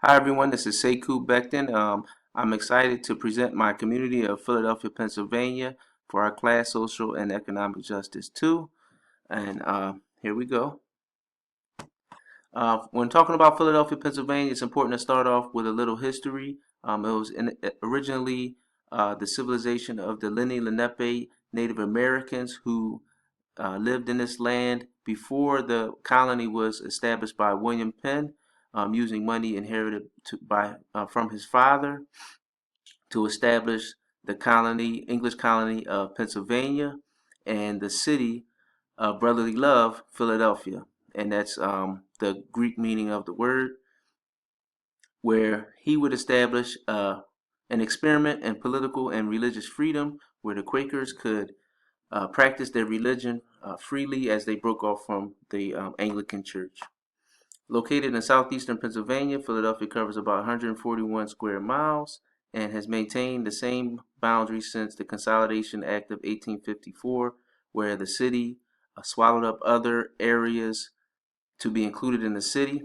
Hi everyone, this is Sekou Becton. I'm excited to present my community of Philadelphia, Pennsylvania for our class Social and Economic Justice 2. And here we go. When talking about Philadelphia, Pennsylvania, it's important to start off with a little history. It was originally the civilization of the Lenni Lenape Native Americans who lived in this land before the colony was established by William Penn, using money inherited from his father to establish the English colony of Pennsylvania and the city of brotherly love, Philadelphia. And that's the Greek meaning of the word, where he would establish an experiment in political and religious freedom where the Quakers could practice their religion freely as they broke off from the Anglican Church. Located in southeastern Pennsylvania, Philadelphia covers about 141 square miles and has maintained the same boundaries since the Consolidation Act of 1854, where the city swallowed up other areas to be included in the city.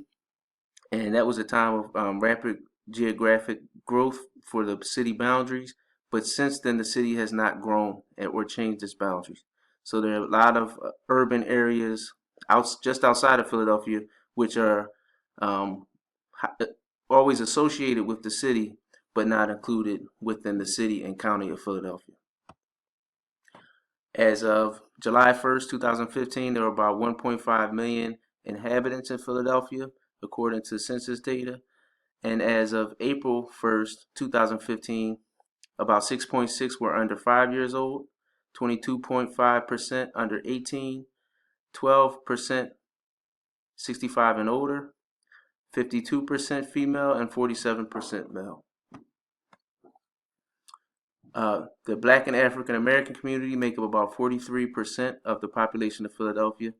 And that was a time of rapid geographic growth for the city boundaries. But since then, the city has not grown or changed its boundaries. So there are a lot of urban areas just outside of Philadelphia, which are um, always associated with the city, but not included within the city and county of Philadelphia. As of July 1st, 2015, there were about 1.5 million inhabitants in Philadelphia, according to census data. And as of April 1st, 2015, about 6.6 were under 5 years old, 22.5% under 18, 12% 65 and older, 52% female, and 47% male. The Black and African American community make up about 43% of the population of Philadelphia.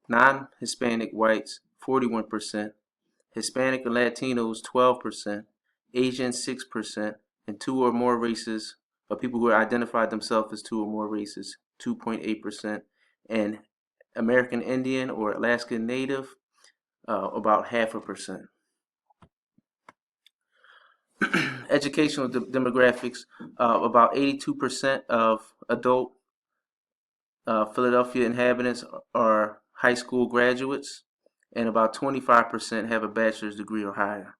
Non-Hispanic whites, 41%. Hispanic and Latinos, 12%. Asian, 6%. And two or more races, or people who identify themselves as two or more races, 2.8%. And American Indian or Alaskan Native, about 0.5%. Educational demographics, about 82% of adult Philadelphia inhabitants are high school graduates, and about 25% have a bachelor's degree or higher.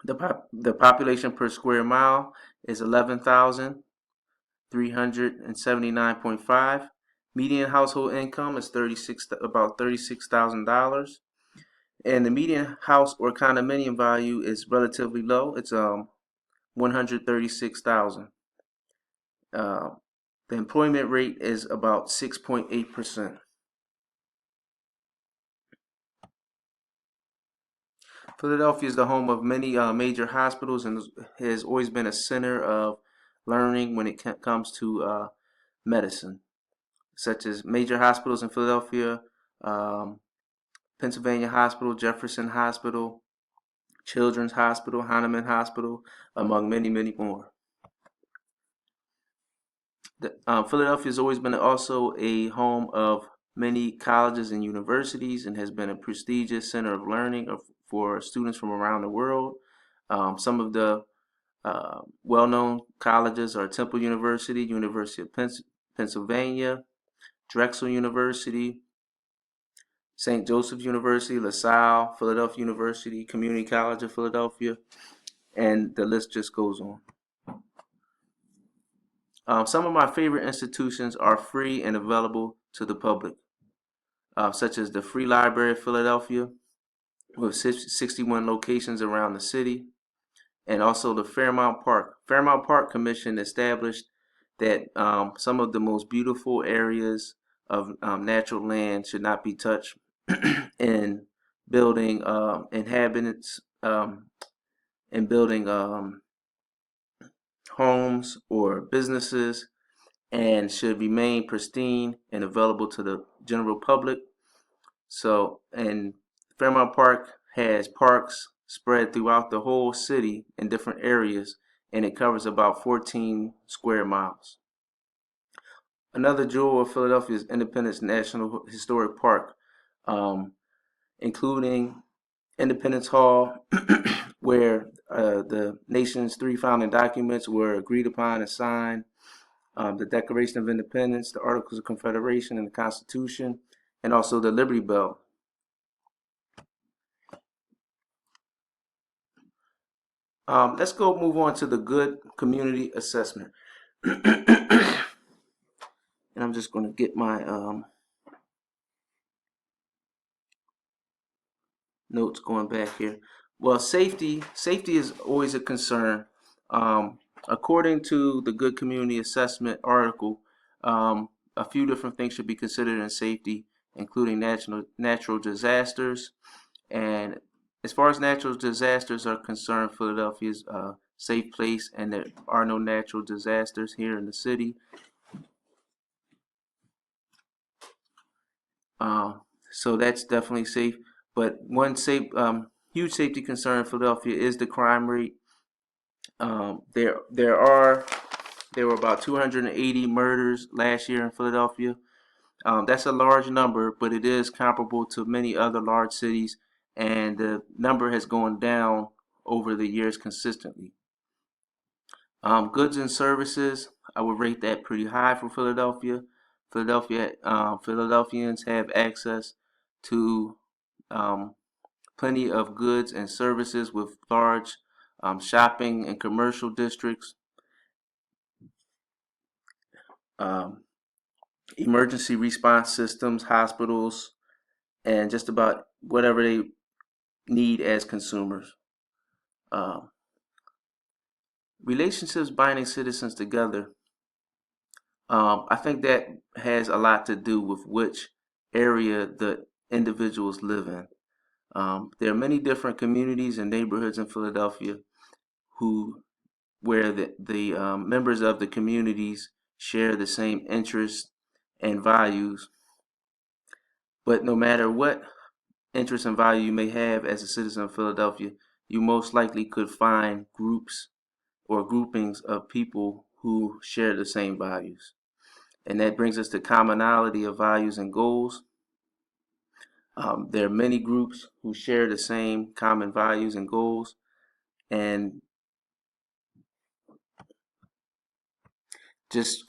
The population per square mile is 11,379.5. Median household income is about $36,000. And the median house or condominium value is relatively low. It's 136,000. The employment rate is about 6.8%. Philadelphia is the home of many major hospitals and has always been a center of learning when it comes to medicine, such as major hospitals in Philadelphia, Pennsylvania Hospital, Jefferson Hospital, Children's Hospital, Hahnemann Hospital, among many, many more. Philadelphia has always been also a home of many colleges and universities and has been a prestigious center of learning for students from around the world. Some of the well-known colleges are Temple University, University of Pennsylvania, Drexel University, St. Joseph's University, LaSalle, Philadelphia University, Community College of Philadelphia, and the list just goes on. Some of my favorite institutions are free and available to the public, such as the Free Library of Philadelphia, with 61 locations around the city, and also the Fairmount Park. Fairmount Park Commission established that some of the most beautiful areas of natural land should not be touched in building inhabitants in building homes or businesses, and should remain pristine and available to the general public. So, and Fairmount Park has parks spread throughout the whole city in different areas, and it covers about 14 square miles. Another jewel of Philadelphia is Independence National Historic Park, including Independence Hall, where the nation's three founding documents were agreed upon and signed: the Declaration of Independence, the Articles of Confederation, and the Constitution, and also the Liberty Bell. Let's go move on to the good community assessment. And I'm just going to get my notes going back here. Well, safety is always a concern. According to the Good Community Assessment article, a few different things should be considered in safety, including natural disasters. And as far as natural disasters are concerned, Philadelphia is a safe place, and there are no natural disasters here in the city. So that's definitely safe. But one huge safety concern in Philadelphia is the crime rate. There were about 280 murders last year in Philadelphia. That's a large number, but it is comparable to many other large cities, and the number has gone down over the years consistently. Goods and services, I would rate that pretty high for Philadelphia. Philadelphians have access to plenty of goods and services with large shopping and commercial districts, emergency response systems, hospitals, and just about whatever they need as consumers. Relationships binding citizens together. I think that has a lot to do with which area the individuals live in. There are many different communities and neighborhoods in Philadelphia where the members of the communities share the same interests and values. But no matter what interest and value you may have as a citizen of Philadelphia, you most likely could find groups or groupings of people who share the same values. And that brings us to commonality of values and goals. There are many groups who share the same common values and goals. And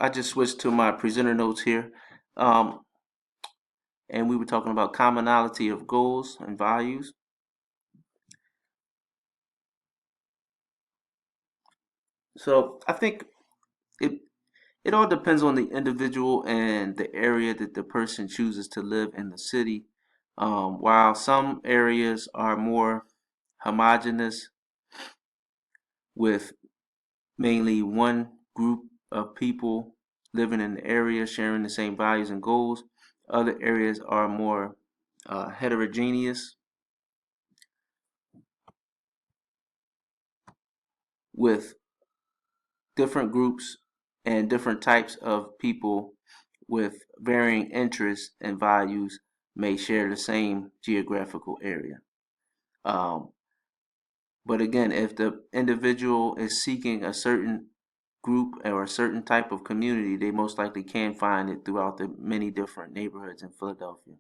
I just switched to my presenter notes here. And we were talking about commonality of goals and values. So I think it it all depends on the individual and the area that the person chooses to live in the city. While some areas are more homogenous with mainly one group of people living in the area sharing the same values and goals, other areas are more heterogeneous with different groups and different types of people with varying interests and values may share the same geographical area. Um, but again, if the individual is seeking a certain group or a certain type of community, they most likely can find it throughout the many different neighborhoods in Philadelphia.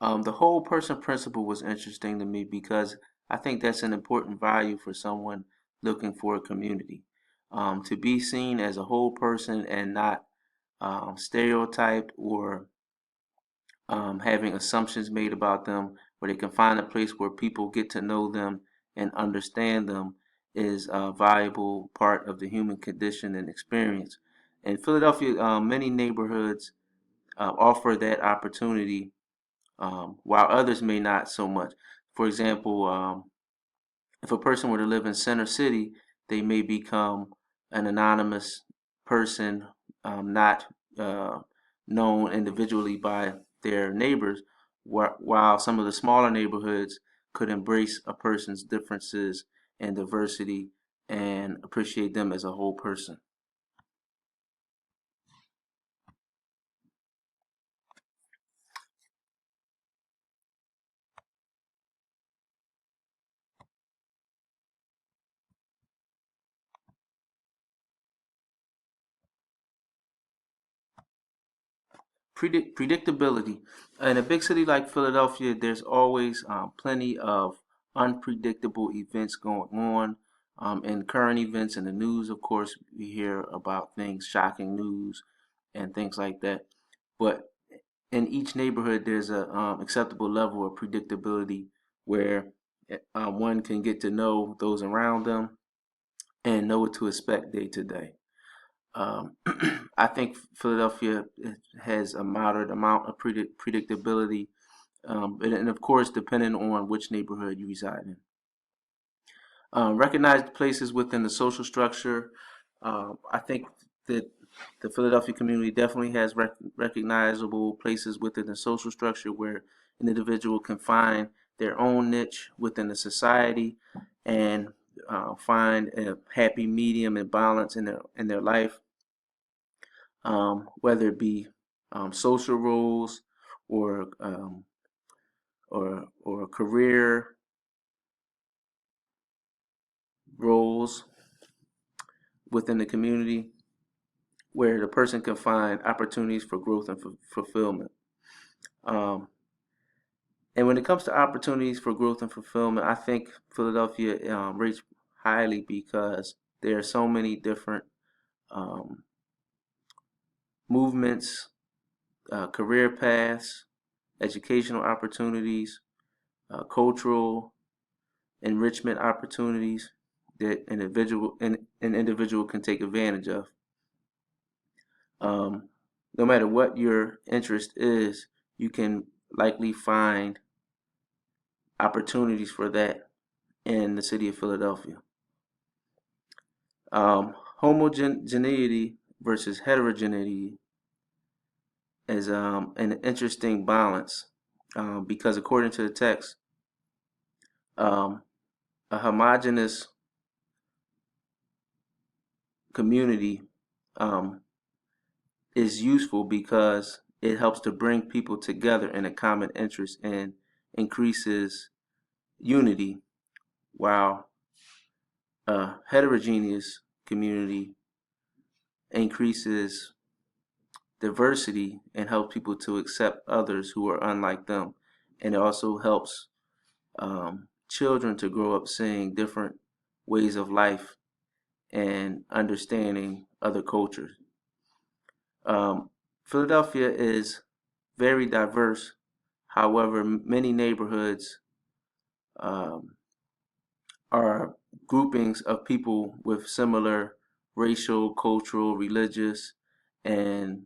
The whole person principle was interesting to me because I think that's an important value for someone looking for a community. To be seen as a whole person and not stereotyped or having assumptions made about them, where they can find a place where people get to know them and understand them, is a valuable part of the human condition and experience. In Philadelphia, many neighborhoods offer that opportunity, while others may not so much. For example, if a person were to live in Center City, they may become an anonymous person, not known individually by their neighbors, while some of the smaller neighborhoods could embrace a person's differences and diversity and appreciate them as a whole person. Predictability. In a big city like Philadelphia, there's always plenty of unpredictable events going on. And current events in the news, of course, we hear about things, shocking news and things like that. But in each neighborhood, there's a acceptable level of predictability where one can get to know those around them and know what to expect day to day. I think Philadelphia has a moderate amount of predictability, and of course, depending on which neighborhood you reside in. Recognized places within the social structure. I think that the Philadelphia community definitely has recognizable places within the social structure where an individual can find their own niche within the society and find a happy medium and balance in their life, whether it be social roles or or career roles within the community, where the person can find opportunities for growth and fulfillment. Um, and when it comes to opportunities for growth and fulfillment, I think Philadelphia rates highly because there are so many different um, movements, career paths, educational opportunities, cultural enrichment opportunities that an individual can take advantage of. No matter what your interest is, you can likely find opportunities for that in the city of Philadelphia. Homogeneity versus heterogeneity is an interesting balance because according to the text, um, a homogeneous community um, is useful because it helps to bring people together in a common interest and increases unity, while a heterogeneous community increases diversity and helps people to accept others who are unlike them. And it also helps children to grow up seeing different ways of life and understanding other cultures. Um, Philadelphia is very diverse. However, many neighborhoods um, are groupings of people with similar racial, cultural, religious, and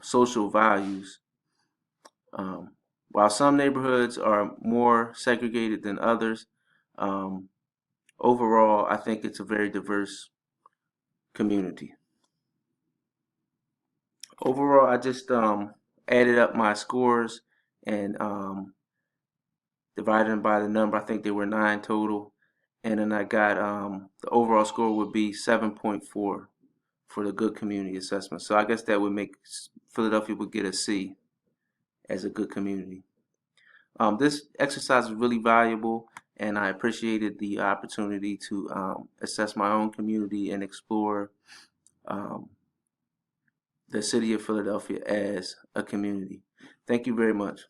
social values. Um, while some neighborhoods are more segregated than others, um, overall, I think it's a very diverse community. Overall, I just added up my scores and divided them by the number. I think there were 9 total. And then I got the overall score would be 7.4 for the good community assessment. So I guess that would make Philadelphia would get a C as a good community. This exercise was really valuable, and I appreciated the opportunity to assess my own community and explore um, the city of Philadelphia as a community. Thank you very much.